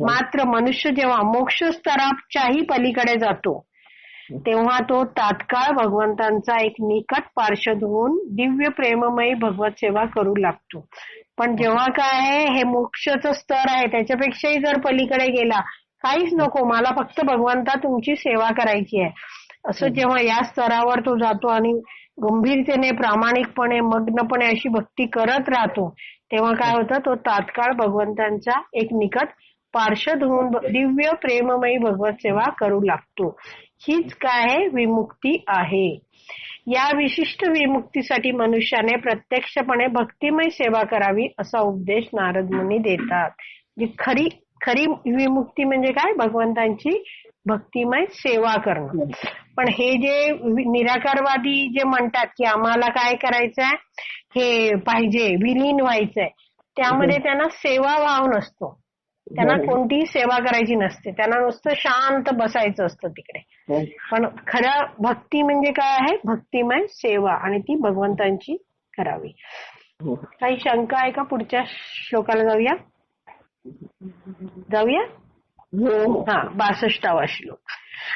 मात्र मनुष्य जेव्हा मोक्ष स्तराच्याही पलीकडे जातो तेव्हा तो तात्काळ भगवंतांचा एक निकट पार्षद होऊन दिव्य प्रेममयी भगवत सेवा करू लागतो. पण जेव्हा काय आहे हे मोक्षचं स्तर आहे त्याच्यापेक्षाही जर पलीकडे गेला काहीच नको मला फक्त भगवंता तुमची सेवा करायची आहे असं जेव्हा या स्तरावर तो जातो आणि गंभीरतेने प्रामाणिकपणे मग्नपणे अशी भक्ती करत राहतो तेव्हा काय होतं? तो तात्काळ भगवंतांचा एक निकट पार्षद होऊन दिव्य प्रेममयी भगवत सेवा करू लागतो. हीच काय आहे? विमुक्ती आहे. या विशिष्ट विमुक्तीसाठी मनुष्याने प्रत्यक्षपणे भक्तिमय सेवा करावी असा उपदेश नारद मुनी देतात. खरी विमुक्ती म्हणजे काय? भगवंतांची भक्तिमय सेवा करणं. पण हे जे निराकारवादी जे म्हणतात की आम्हाला काय करायचंय हे पाहिजे विलीन व्हायचंय त्यामध्ये त्यांना सेवा भाव नसतो. त्यांना कोणतीही सेवा करायची नसते. त्यांना नुसतं शांत बसायचं असतं तिकडे. पण खरं भक्ती म्हणजे काय आहे? भक्तिमय सेवा आणि ती भगवंतांची करावी. काही शंका आहे का? पुढच्या श्लोकाला जाऊया. 62वा श्लोक.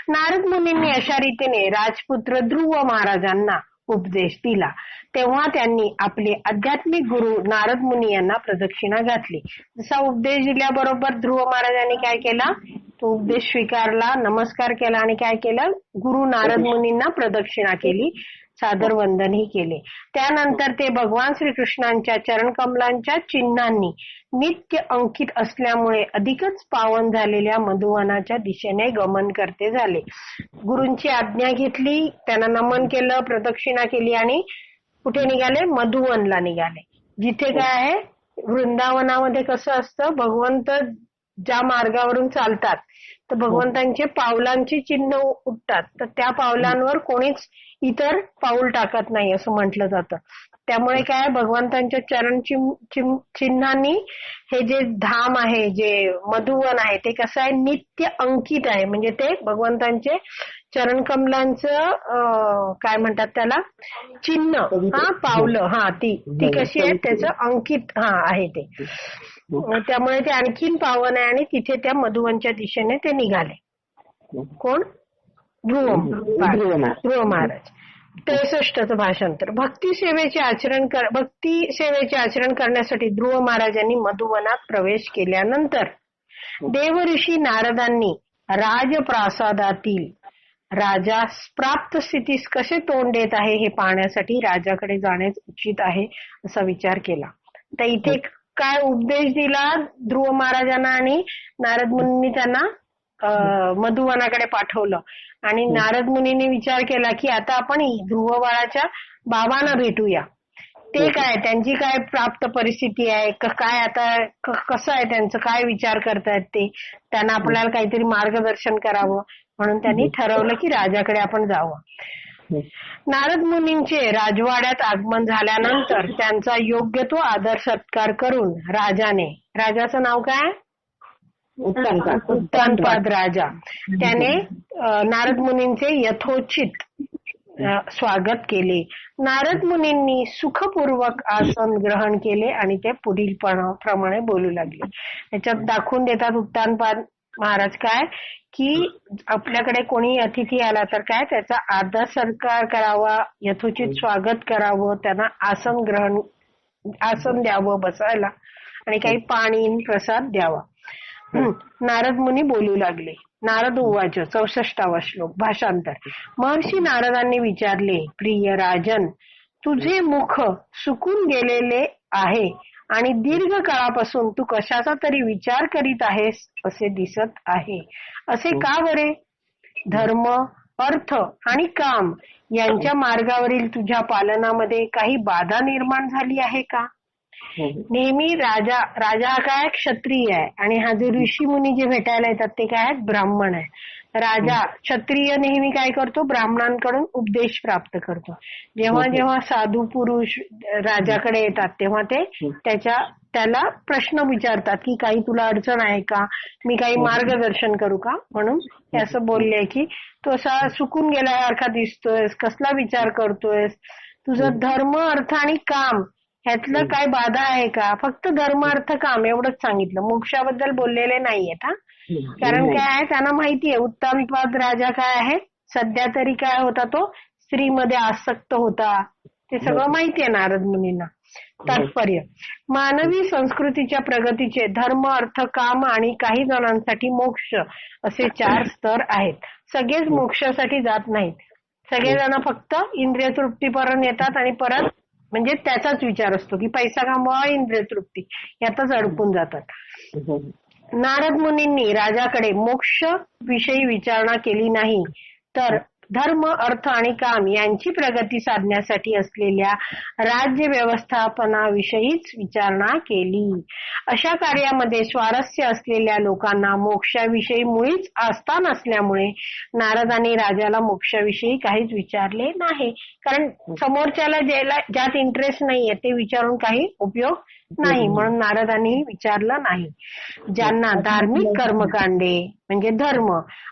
नारद मुनींनी अशा रीतीने राजपुत्र ध्रुव महाराजांना उपदेश दिला. तेव्हा त्यांनी आपले आध्यात्मिक गुरु नारद मुनी यांना प्रदक्षिणा घातली. जसा उपदेश दिल्याबरोबर ध्रुव महाराजांनी काय केला, तो उपदेश स्वीकारला, नमस्कार केला आणि काय केलं, गुरु नारद मुनींना प्रदक्षिणा केली, सादर वंदनही केले. त्यानंतर ते भगवान श्रीकृष्णांच्या चरणकमलांच्या चिन्हांनी नित्य अंकित असल्यामुळे अधिकच पावन झालेल्या मधुवनाच्या दिशेने गमन करते झाले. गुरूंची आज्ञा घेतली, त्यांना नमन केलं, प्रदक्षिणा केली आणि कुठे निघाले, मधुवनला निघाले. जिथे काय आहे, वृंदावनामध्ये कसं असतं, भगवंत ज्या मार्गावरून चालतात तर भगवंतांचे पावलांची चिन्ह उठतात, तर त्या पावलांवर कोणीच इतर पाऊल टाकत नाही असं म्हटलं जातं. त्यामुळे काय, भगवंतांच्या चरण चिन्हांनी हे जे धाम आहे, जे मधुवन आहे, ते कसं आहे, नित्य अंकित आहे. म्हणजे ते भगवंतांचे चरणकमलांचं काय म्हणतात त्याला, चिन्ह, पावलं, ती कशी आहे, त्याचं अंकित आहे ते. त्यामुळे ते आणखीन पावन आहे आणि तिथे त्या मधुवनच्या दिशेने ते निघाले. कोण, ध्रुव महाराज. 63 भाषांतर. भक्ती सेवेचे आचरण करण्यासाठी ध्रुव महाराजांनी मधुवनात प्रवेश केल्यानंतर देवऋषी नारदांनी राजप्रासादातील राजा प्राप्त स्थितीस कसे तोंड देत आहे हे पाहण्यासाठी राजाकडे जाणे उचित आहे असा विचार केला. तर इथे काय उपदेश दिला ध्रुव महाराजांना आणि नारद मुनींनी त्यांना मधुवनाकडे पाठवलं. आणि नारद मुनींनी विचार केला की आता आपण ध्रुव बाळाच्या बाबांना भेटूया. ते काय, त्यांची काय प्राप्त परिस्थिती आहे, काय आता कसं आहे त्यांचं, काय विचार करतायत ते, त्यांना आपल्याला काहीतरी मार्गदर्शन करावं म्हणून त्यांनी ठरवलं की राजाकडे आपण जावं. नारद मुनींचे राजवाड्यात आगमन झाल्यानंतर त्यांचा योग्य तो आदर सत्कार करून राजाचं नाव काय, उत्तानपाद राजा, त्याने नारद मुनींचे यथोचित स्वागत केले. नारद मुनींनी सुखपूर्वक आसन ग्रहण केले आणि ते पुढील प्रमाणे बोलू लागले. याच्यात दाखवून देतात उत्तानपाद महाराज काय, की आपल्याकडे कोणी अतिथी आला तर काय, त्याचा आदर सत्कार करावा, यथोचित स्वागत करावं, त्यांना आसन द्यावं बसायला आणि काही पाणी प्रसाद द्यावा. नारद मुनी बोलू लागले. नारद उवाच. 64वा श्लोक. भाषांतर. महर्षी नारदांनी विचारले, प्रिय राजन, तुझे मुख सुकून गेलेले आहे आणि दीर्घ काळापासून तू कशाचा तरी विचार करीत आहेस असे दिसत आहे. असे का बरे? धर्म, अर्थ आणि काम यांच्या मार्गावरील तुझ्या पालनामध्ये काही बाधा निर्माण झाली आहे का? नेहमी राजा काय, क्षत्रिय आहे आणि हा जे ऋषी मुनी जे भेटायला येतात ते काय आहेत, ब्राह्मण आहे. राजा क्षत्रिय नेहमी काय करतो, ब्राह्मणांकडून उपदेश प्राप्त करतो. जेव्हा साधू पुरुष राजाकडे येतात तेव्हा ते त्याला प्रश्न विचारतात की काही तुला अडचण आहे का, मी काही मार्गदर्शन करू का. म्हणून हे असं बोलले की तू असा सुकून गेल्यासारखा दिसतोयस, कसला विचार करतोयस, तुझं धर्म, अर्थ आणि काम ह्यातलं काय बाधा आहे का? फक्त धर्म, अर्थ, काम एवढंच सांगितलं, मोक्षाबद्दल बोललेले नाहीयेत. कारण काय आहे, त्यांना माहितीये उत्तानपाद राजा काय आहे, सध्या तरी काय होता, तो स्त्रीमध्ये आसक्त होता, ते सगळं माहितीये नारद मुनींना. तात्पर्य, मानवी संस्कृतीच्या प्रगतीचे धर्म, अर्थ, काम आणि काही जणांसाठी मोक्ष असे 4 स्तर आहेत. सगळेच मोक्षासाठी जात नाहीत. सगळेजण फक्त इंद्रिय तृप्तीपर्यंत येतात आणि परत म्हणजे त्याचाच विचार असतो की पैसा कमवावा, इंद्रिय तृप्ती, यातच अडकून जातात. नारद मुनींनी राजाकडे मोक्ष विषयी विचारणा केली नाही, तर धर्म, अर्थ आणि काम यांची प्रगती साधण्यासाठी असलेल्या राज्य व्यवस्थापनाविषयीच विचारणा केली. अशा कार्यामध्ये स्वारस्य असलेल्या लोकांना मोक्षाविषयी मुळीच आस्था नसल्यामुळे नारदांनी राजाला मोक्षाविषयी काहीच विचारले नाही. कारण समोरच्याला ज्यात इंटरेस्ट नाहीये ते विचारून काही उपयोग नाही, म्हणून नारदांनी विचारलं नाही. ज्यांना धार्मिक कर्मकांडे म्हणजे धर्म,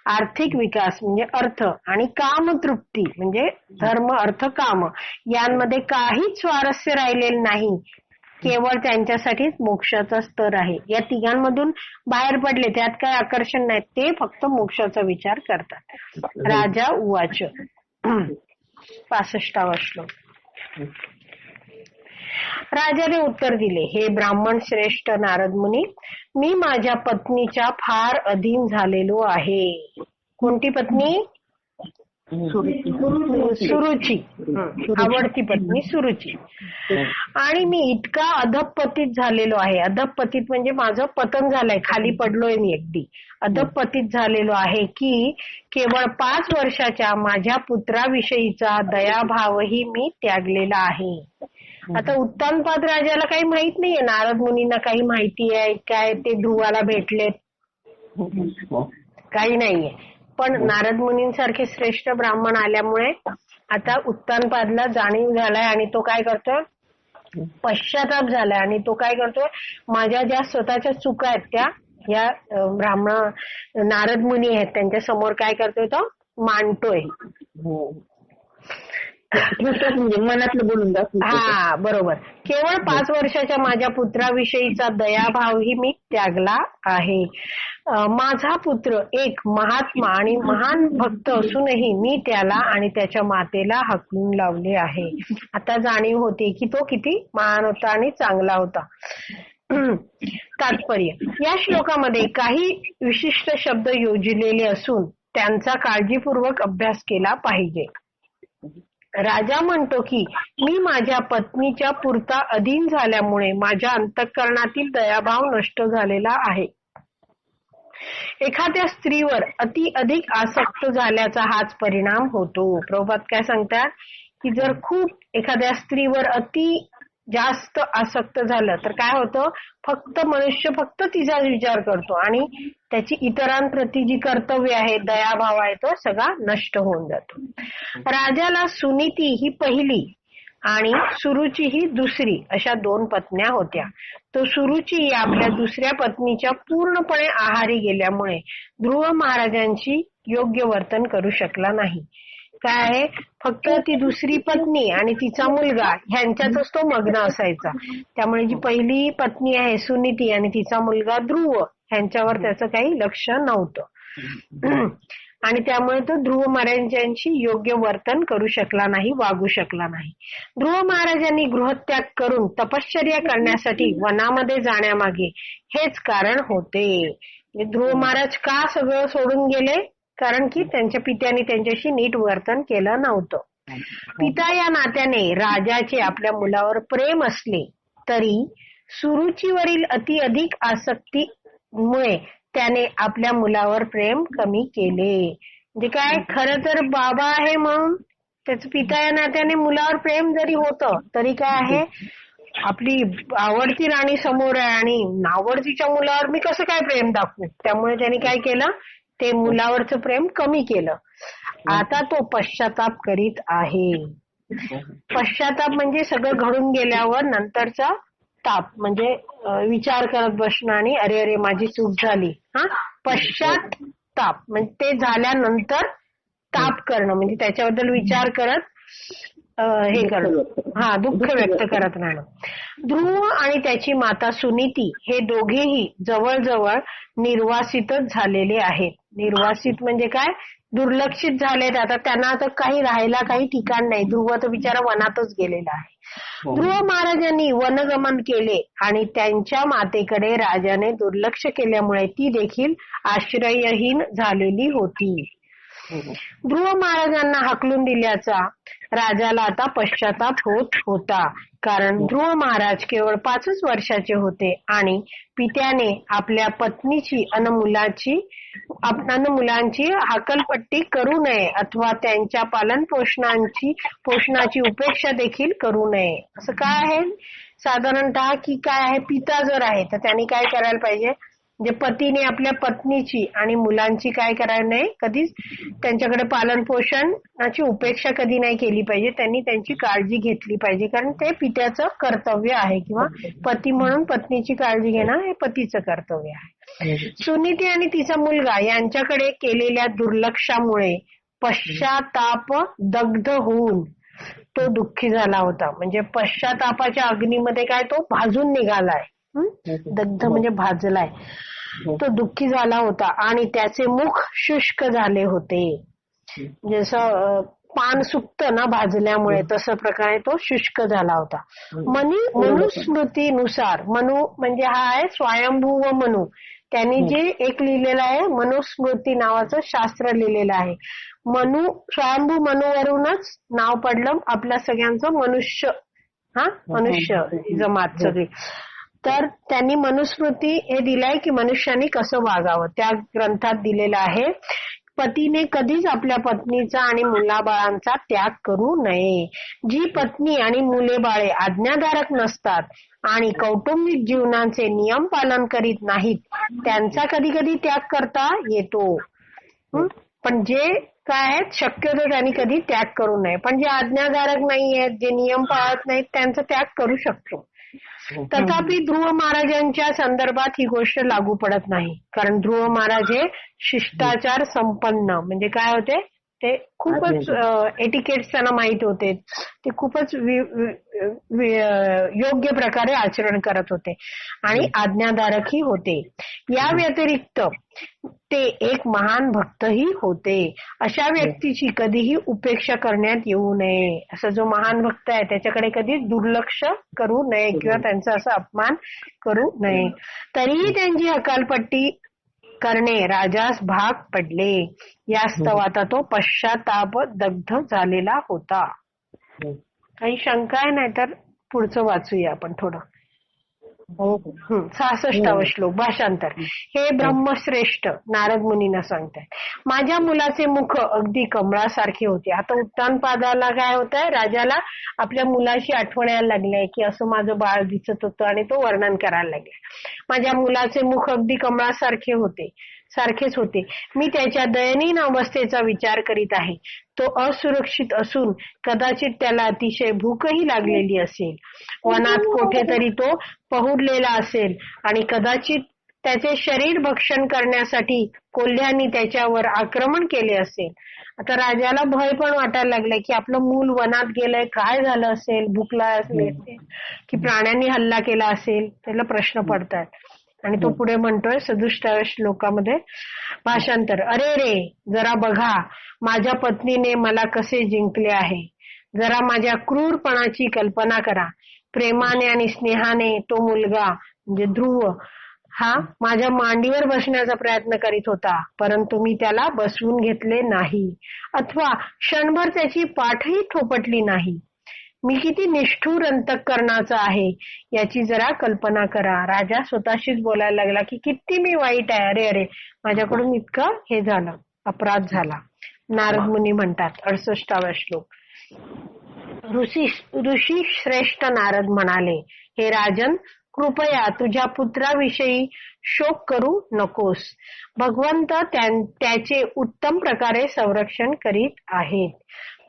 आर्थिक विकास म्हणजे अर्थ आणि कामतृप्ती म्हणजे धर्म, अर्थ, काम यांमध्ये काहीच स्वारस्य राहिलेलं नाही, केवळ त्यांच्यासाठीच मोक्षाचा स्तर आहे. या तिघांमधून बाहेर पडले त्यात काय आकर्षण नाही, ते फक्त मोक्षाचा विचार करतात. राजा उवाच 65वा श्लोक. राजाने उत्तर दिले, हे ब्राह्मण श्रेष्ठ नारद मुनी, मी माझ्या पत्नीच्या फार अधीन झालेलो आहे. कोणती पत्नी? सुरुची, आवडती पत्नी सुरुची. आणि मी इतका अधपतित झालेलो आहे. अधपतित म्हणजे माझं पतन झालंय, खाली पडलोय मी अगदी. अधपतित झालेलो आहे की केवळ 5 वर्षाच्या माझ्या पुत्राविषयीचा दयाभावही मी त्यागलेला आहे. आता उत्तानपाद राजाला काही माहित नाहीये, नारद मुनींना काही माहिती आहे काय, ते ध्रुवाला भेटलेत, काही नाहीये. पण नारद मुनींसारखे श्रेष्ठ ब्राह्मण आल्यामुळे आता उत्तानपादला जाणीव झालाय आणि तो काय करतोय, पश्चाताप झालाय. आणि तो काय करतोय, माझ्या ज्या स्वतःच्या चुका आहेत त्या या ब्राह्मण नारद मुनी आहेत त्यांच्या समोर काय करतोय, तो मांडतोय. म्हणजे मनातलं बोलून दाखवतो. हा बरोबर. केवळ 5 वर्षाच्या माझ्या पुत्राविषयीचा दयाभावही मी त्यागला आहे. माझा पुत्र एक महात्मा आणि महान भक्त असूनही मी त्याला आणि त्याच्या मातेला हाकलून लावले आहे. आता जाणीव होते की तो किती महान होता आणि चांगला होता. तात्पर्य, या श्लोकामध्ये काही विशिष्ट शब्द योजलेले असून त्यांचा काळजीपूर्वक अभ्यास केला पाहिजे. राजा म्हणतो की मी माझ्या पत्नीच्या पुरता अधीन झाल्यामुळे माझ्या अंतःकरणातील दयाभाव नष्ट झालेला आहे. एखाद्या स्त्रीवर अधिक आसक्त झाल्याचा हाच परिणाम होतो. प्रभुपाद काय सांगतात की जर खूप एखाद्या स्त्रीवर जास्त आसक्त झालं तर काय होतं, मनुष्य फक्त तिचाच विचार करतो आणि त्याची इतरांप्रती जी कर्तव्य आहे, दयाभाव आहे, तो सगळा नष्ट होऊन जातो. राजाला सुनीती ही पहिली आणि सुरुची ही दुसरी अशा 2 पत्न्या होत्या. तो सुरुची आपल्या दुसऱ्या पत्नीच्या पूर्णपणे आहारी गेल्यामुळे ध्रुव महाराजांची योग्य वर्तन करू शकला नाही. काय आहे, फक्त ती दुसरी पत्नी आणि तिचा मुलगा ह्यांच्यातच तो मग्न असायचा. त्यामुळे जी पहिली पत्नी आहे सुनीती आणि तिचा मुलगा ध्रुव ह्यांच्यावर त्याचं काही लक्ष नव्हतं. आणि त्यामुळे तो ध्रुव महाराजांची योग्य वर्तन करू शकला नाही, वागू शकला नाही. ध्रुव महाराजांनी गृहत्याग करून तपश्चर्या करण्यासाठी वनामध्ये जाण्यामागे हेच कारण होते. ध्रुव महाराज का सगळं सोडून गेले, कारण की त्यांच्या पित्याने त्यांच्याशी नीट वर्तन केलं नव्हतं. पिता या नात्याने राजाचे आपल्या मुलावर प्रेम असले तरी सुरुचीवरील अधिक आसक्तीमुळे त्याने आपल्या मुलावर प्रेम कमी केले. म्हणजे काय, खरं तर बाबा आहे म्हणून त्याचं पिता या नात्याने मुलावर प्रेम जरी होतं तरी काय आहे, आपली आवडती राणी समोर आहे आणि नावडतीच्या मुलावर मी कसं काय प्रेम दाखवू. त्यामुळे त्यांनी काय केलं, ते मुलावरचं प्रेम कमी केलं. आता तो पश्चाताप करीत आहे. पश्चाताप म्हणजे सगळं घडून गेल्यावर नंतरचा ताप, म्हणजे विचार करत बसणं आणि अरे अरे माझी चूक झाली. पश्चाताप म्हणजे ते झाल्यानंतर ताप करणं, म्हणजे त्याच्याबद्दल विचार करत हे करणं, दुःख व्यक्त करत राहणं. ध्रुव आणि त्याची माता सुनीती हे दोघेही जवळजवळ निर्वासितच झालेले आहेत. निर्वासित म्हणजे काय, दुर्लक्षित झालेत. आता त्यांना आता काही राहायला काही ठिकाण नाही. ध्रुव तर बिचारा वनातच गेलेला आहे. ध्रुव महाराजांनी वनगमन केले आणि त्यांच्या मातेकडे राजाने दुर्लक्ष केल्यामुळे ती देखील आश्रयहीन झालेली होती. ध्रुव महाराजांना हाकलून दिल्याचा राजाला आता पश्चाताप होत होता, कारण ध्रुव महाराज केवळ 5च वर्षाचे होते आणि पित्याने आपल्या पत्नीची अन मुलांची हाकलपट्टी करू नये अथवा त्यांच्या पालन पोषणाची उपेक्षा देखील करू नये. असं काय आहे साधारणतः की काय आहे, पिता जर आहे तर त्यांनी काय करायला पाहिजे, म्हणजे पतीने आपल्या पत्नीची आणि मुलांची काय करायला नाही, कधीच त्यांच्याकडे पालन पोषणाची उपेक्षा कधी नाही केली पाहिजे. त्यांनी त्यांची काळजी घेतली पाहिजे, कारण ते पित्याचं कर्तव्य आहे, किंवा पती म्हणून पत्नीची काळजी घेणं हे पतीचं कर्तव्य आहे. सुनीती आणि तिचा मुलगा यांच्याकडे केलेल्या दुर्लक्षामुळे पश्चाताप दग्ध होऊन तो दुःखी झाला होता. म्हणजे पश्चातापाच्या अग्नीमध्ये काय तो भाजून निघालाय. दग्ध म्हणजे भाजलाय. तो दुःखी झाला होता आणि त्याचे मुख शुष्क झाले होते. जसं पान सुकतं ना भाजल्यामुळे, तसं प्रकारे तो शुष्क झाला होता. मनुस्मृतीनुसार, मनु म्हणजे हा आहे स्वयंभू व मनु, त्यांनी जे एक लिहिलेलं आहे मनुस्मृती नावाचं शास्त्र लिहिलेलं आहे. स्वयंभू मनुवरूनच नाव पडलं आपल्या सगळ्यांचं मनुष्य. मनुष्य जमात सगळी. तर त्यांनी मनुस्मृती हे दिलंय की मनुष्याने कसं वागावं. त्या ग्रंथात दिलेलं आहे, पतीने कधीच आपल्या पत्नीचा आणि मुलाबाळांचा त्याग करू नये. जी पत्नी आणि मुले बाळे आज्ञाधारक नसतात आणि कौटुंबिक जीवनाचे नियम पालन करीत नाहीत, त्यांचा कधी कधी त्याग करता येतो. पण जे काय आहेत शक्यतो त्यांनी कधी त्याग करू नये. पण जे आज्ञाधारक नाही आहेत, जे नियम पाळत नाहीत, त्यांचा त्याग करू शकतो. तथापि ध्रुव महाराजांच्या संदर्भात ही गोष्ट लागू पडत नाही, कारण ध्रुव महाराज हे शिष्टाचार संपन्न, म्हणजे काय होते ते खूपच एटिकेट्स त्यांना माहित होते. ते खूपच योग्य प्रकारे आचरण करत होते आणि आज्ञाधारकही होते. या व्यतिरिक्त ते एक महान भक्तही होते. अशा व्यक्तीची कधीही उपेक्षा करण्यात येऊ नये. असा जो महान भक्त आहे त्याच्याकडे कधी दुर्लक्ष करू नये किंवा त्यांचा असा अपमान करू नये. तरीही त्यांची हकालपट्टी करणे राजास भाग पडले. या स्तवाचा तो पश्चाताप दग्ध झालेला होता. काही शंका आहे? नाही तर पुढचं वाचूया आपण थोडं. 66वा श्लोक भाषांतर. हे ब्रह्मश्रेष्ठ नारद मुनींना सांगताय, माझ्या मुलाचे मुख अगदी कमळासारखे होते. आता उत्तानपादाला काय होत आहे, राजाला आपल्या मुलाची आठवण यायला लागली की असं माझं बाळ दिसत होतं आणि तो वर्णन करायला लागला. माझ्या मुलाचे मुख अगदी सारखेच होते. मी त्याच्या दयनीय अवस्थेचा विचार करीत आहे. तो असुरक्षित असून कदाचित त्याला अतिशय भूकही लागलेली असेल. वनात कुठेतरी तो पहुडलेला असेल आणि कदाचित त्याचे शरीर भक्षण करण्यासाठी कोल्ह्यांनी त्याच्यावर आक्रमण केले असेल. आता राजाला भय पण वाटायला लागलाय की आपलं मूल वनात गेलंय, काय झालं असेल, भुकला असेल की प्राण्यांनी हल्ला केला असेल, त्याला प्रश्न पडतात. आणि तो पुढे म्हणतोय 67व्या श्लोकामध्ये भाषांतर. अरे रे, जरा बघा माझ्या पत्नीने मला कसे जिंकले आहे. जरा माझ्या क्रूरपणाची कल्पना करा. प्रेमाने आणि स्नेहाने तो मुलगा म्हणजे ध्रुव हा माझ्या मांडीवर बसण्याचा प्रयत्न करीत होता, परंतु मी त्याला बसवून घेतले नाही अथवा क्षणभर त्याची पाठही थोपटली नाही. मी किती निष्ठुर अंतःकरणाचा आहे याची जरा कल्पना करा. राजा स्वतःशीच बोलायला लागला की किती मी वाईट आहे. अरे अरे, माझ्याकडून इतकं हे झालं, अपराध झाला. नारद मुनी म्हणतात 68वा श्लोक. ऋषी श्रेष्ठ नारद म्हणाले, हे राजन, कृपया तुझ्या पुत्राविषयी शोक करू नकोस. भगवंत त्याचे उत्तम प्रकारे संरक्षण करीत आहेत.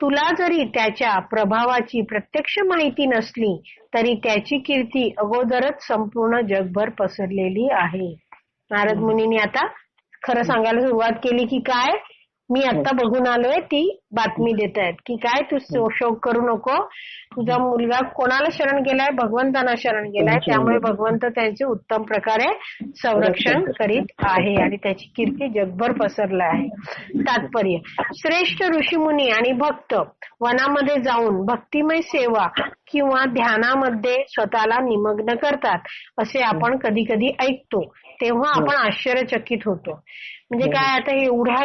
तुला जरी त्याच्या प्रभावाची प्रत्यक्ष माहिती नसली तरी त्याची कीर्ती अगोदरच संपूर्ण जगभर पसरलेली आहे. नारद मुनींनी आता खरं सांगायला सुरुवात केली की काय, मी आता बघून आलोय, ती बातमी देत आहेत की काय तू शोक करू नको. तुझा मुलगा कोणाला शरण गेलाय, भगवंतांना शरण गेलाय, त्यामुळे भगवंत त्यांचे उत्तम प्रकारे संरक्षण करीत आहे आणि त्याची कीर्ती जगभर पसरला आहे. तात्पर्य, श्रेष्ठ ऋषीमुनी आणि भक्त वनामध्ये जाऊन भक्तिमय सेवा किंवा ध्यानामध्ये स्वतःला निमग्न करतात असे आपण कधी कधी ऐकतो, तेव्हा आपण आश्चर्यचकित होतो. म्हणजे काय, आता हे एवढ्या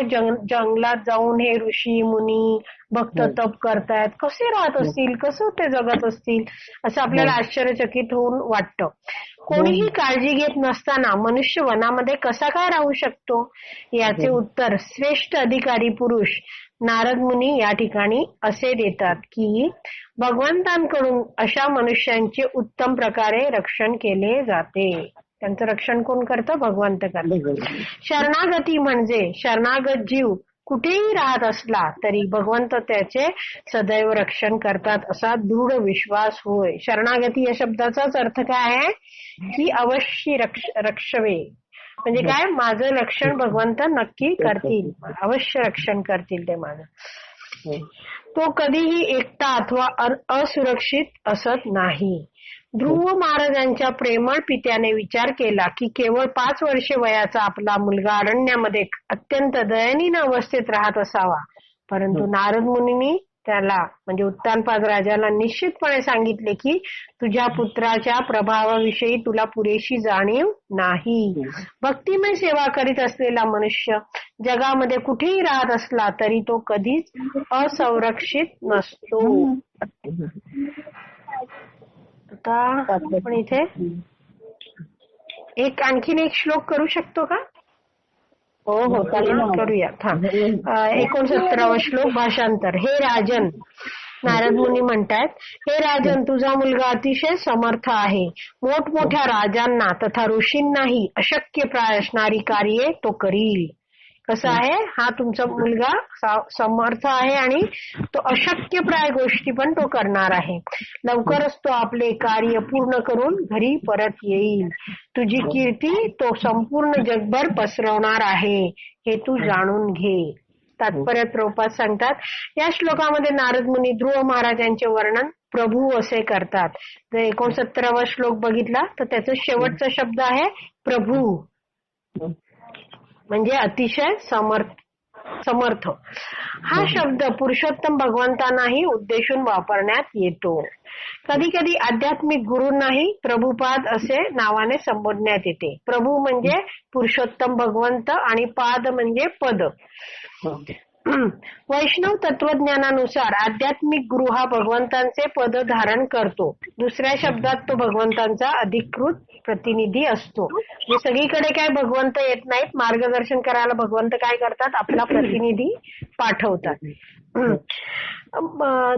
जंगलात जाऊन हे ऋषी मुनी भक्त तप करतायत, कसे राहत असतील, कसं ते जगत असतील, असं आपल्याला आश्चर्यचकित होऊन वाटतं. कोणीही काळजी घेत नसताना मनुष्य वनामध्ये कसा काय राहू शकतो, याचे उत्तर श्रेष्ठ अधिकारी पुरुष नारद मुनी या ठिकाणी असे देतात की भगवंतांकडून अशा मनुष्यांचे उत्तम प्रकारे रक्षण केले जाते. त्यांचं रक्षण कोण करतं, भगवंत करतात. शरणागती म्हणजे शरणागत जीव कुठेही राहत असला तरी भगवंत त्याचे सदैव रक्षण करतात असा दृढ विश्वास होय. शरणागती या शब्दाचाच अर्थ काय आहे की अवश्य रक्षवे, म्हणजे काय, माझं रक्षण भगवंत नक्की करतील, अवश्य रक्षण करतील ते माझं. तो कधीही एकटा अथवा असुरक्षित असत नाही. ध्रुव महाराजांच्या प्रेमळ पित्याने विचार केला की केवळ 5 वर्षे वयाचा आपला मुलगा अरण्यामध्ये अत्यंत दयनीय अवस्थेत राहत असावा. परंतु नारद मुनींनी त्याला म्हणजे उत्तानपाद राजाला निश्चितपणे सांगितले की तुझ्या पुत्राच्या प्रभावाविषयी तुला पुरेशी जाणीव नाही. भक्तिमय सेवा करीत असलेला मनुष्य जगामध्ये कुठेही राहत असला तरी तो कधीच असंरक्षित नसतो. आता आपण इथे आणखीन एक श्लोक करू शकतो का? हो करूया. 69वा श्लोक भाषांतर. हे राजन, नारद मुनी म्हणतात, हे राजन, तुझा मुलगा अतिशय समर्थ आहे. मोठमोठ्या राजांना तथा ऋषींनाही अशक्य प्राय असणारी कार्ये तो करील. कसं आहे, हा तुमचा मुलगा समर्थ आहे आणि तो अशक्य प्राय गोष्टी पण तो करणार आहे. लवकरच तो आपले कार्य पूर्ण करून घरी परत येईल. तुझी कीर्ती तो संपूर्ण जगभर पसरवणार आहे, हे तू जाणून घे. तात्पर्य प्रभुपाद सांगतात, या श्लोकामध्ये नारद मुनी ध्रुव महाराजांचे वर्णन प्रभू असे करतात. जर 69वा श्लोक बघितला तर त्याचा शेवटचा शब्द आहे प्रभू, म्हणजे अतिशय समर्थ. हा शब्द पुरुषोत्तम भगवंतांनाही उद्देशून वापरण्यात येतो. कधी कधी आध्यात्मिक गुरूंनाही प्रभुपाद असे नावाने संबोधण्यात येते. प्रभू म्हणजे पुरुषोत्तम भगवंत आणि पाद म्हणजे पद. वैष्णव तत्वज्ञानानुसार आध्यात्मिक गुरु हा भगवंतांचे पद धारण करतो. दुसऱ्या शब्दात तो भगवंतांचा अधिकृत प्रतिनिधी असतो. जे सगळीकडे काय भगवंत येत नाहीत, मार्गदर्शन करायला भगवंत काय करतात, आपला प्रतिनिधी पाठवतात.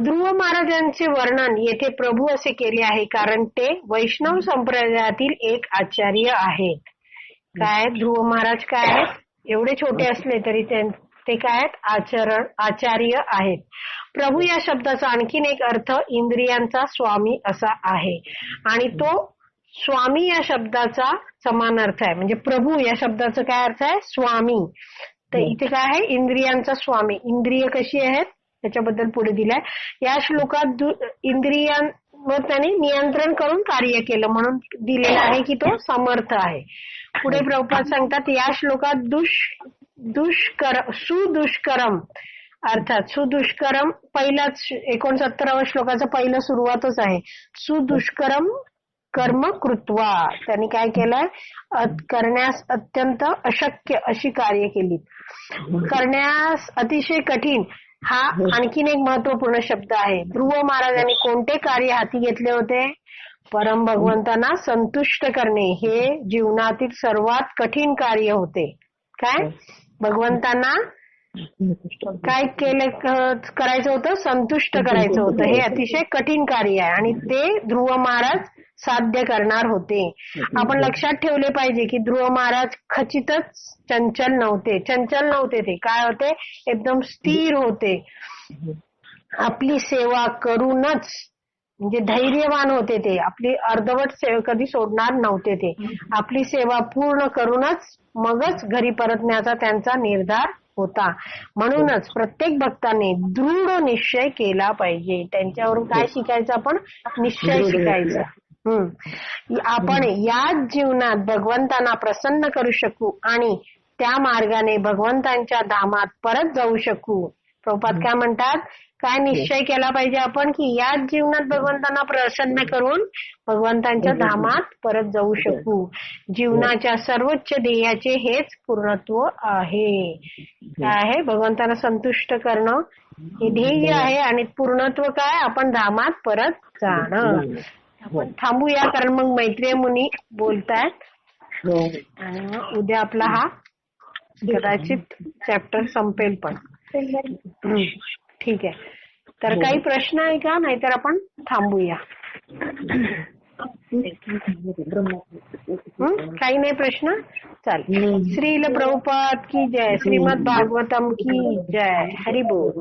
ध्रुव महाराजांचे वर्णन येथे प्रभू असे केले आहे कारण ते वैष्णव संप्रदायातील एक आचार्य आहेत. काय ध्रुव महाराज काय आहेत, एवढे छोटे असले तरी ते काय आहेत, आचार्य आहेत. प्रभू या शब्दाचा आणखीन एक अर्थ इंद्रियांचा स्वामी असा आहे आणि तो स्वामी या शब्दाचा समान अर्थ आहे. म्हणजे प्रभू या शब्दाचा काय अर्थ आहे, स्वामी. तर इथे काय आहे, इंद्रियांचा स्वामी. इंद्रिय कशी आहेत त्याच्याबद्दल पुढे दिलाय. या श्लोकात इंद्रियांवर त्याने नियंत्रण करून कार्य केलं म्हणून दिलेलं आहे की तो समर्थ आहे. पुढे प्रभुपाद सांगतात, या श्लोकात सुदुष्करम अर्थात सुदुष्करम पहिलाच 69व्या श्लोकाचा पहिला सुरुवातच आहे. सुदुष्करम कर्म कृत्वा, त्यांनी काय केलंय, करण्यास अत्यंत अशक्य अशी कार्य केली. करण्यास अतिशय कठीण हा आणखीन एक महत्वपूर्ण शब्द आहे. ध्रुव महाराजांनी कोणते कार्य हाती घेतले होते, परम भगवंतांना संतुष्ट करणे हे जीवनातील सर्वात कठीण कार्य होते. काय भगवंतांना काय करायचं होतं, संतुष्ट करायचं होतं. हे अतिशय कठीण कार्य आहे आणि ते ध्रुव महाराज साध्य करणार होते. आपण लक्षात ठेवले पाहिजे की ध्रुव महाराज खचितच चंचल नव्हते. ते काय होते, एकदम स्थिर होते. आपली सेवा करूनच म्हणजे धैर्यवान होते. ते आपली अर्धवट सेवा कधी सोडणार नव्हते. ते आपली सेवा पूर्ण करूनच मगच घरी परतण्याचा त्यांचा निर्धार होता. म्हणूनच प्रत्येक भक्ताने दृढ निश्चय केला पाहिजे. त्यांच्यावरून काय शिकायचं, आपण निश्चय शिकायचा. आपण याच जीवनात भगवंतांना प्रसन्न करू शकू आणि त्या मार्गाने भगवंतांच्या धामात परत जाऊ शकू. प्रभुपाद काय म्हणतात, काय निश्चय केला पाहिजे आपण की याच जीवनात भगवंतांना प्रसन्न करून भगवंतांच्या धामात परत जाऊ शकू. जीवनाच्या सर्वोच्च ध्येयाचे हेच पूर्णत्व आहे. काय आहे, भगवंतांना संतुष्ट करणं हे ध्येय आहे आणि पूर्णत्व काय, आपण धामात परत जाणं. आपण थांबूया कारण मग मैत्रेय मुनी बोलतायत आणि मग उद्या आपला हा कदाचित चॅप्टर संपेल पण. ठीक आहे, तर काही प्रश्न आहे का, नाहीतर आपण थांबूया. काही नाही प्रश्न, चालेल. श्रील प्रभुपाद की जय. श्रीमद भागवतम की जय. हरी बोल.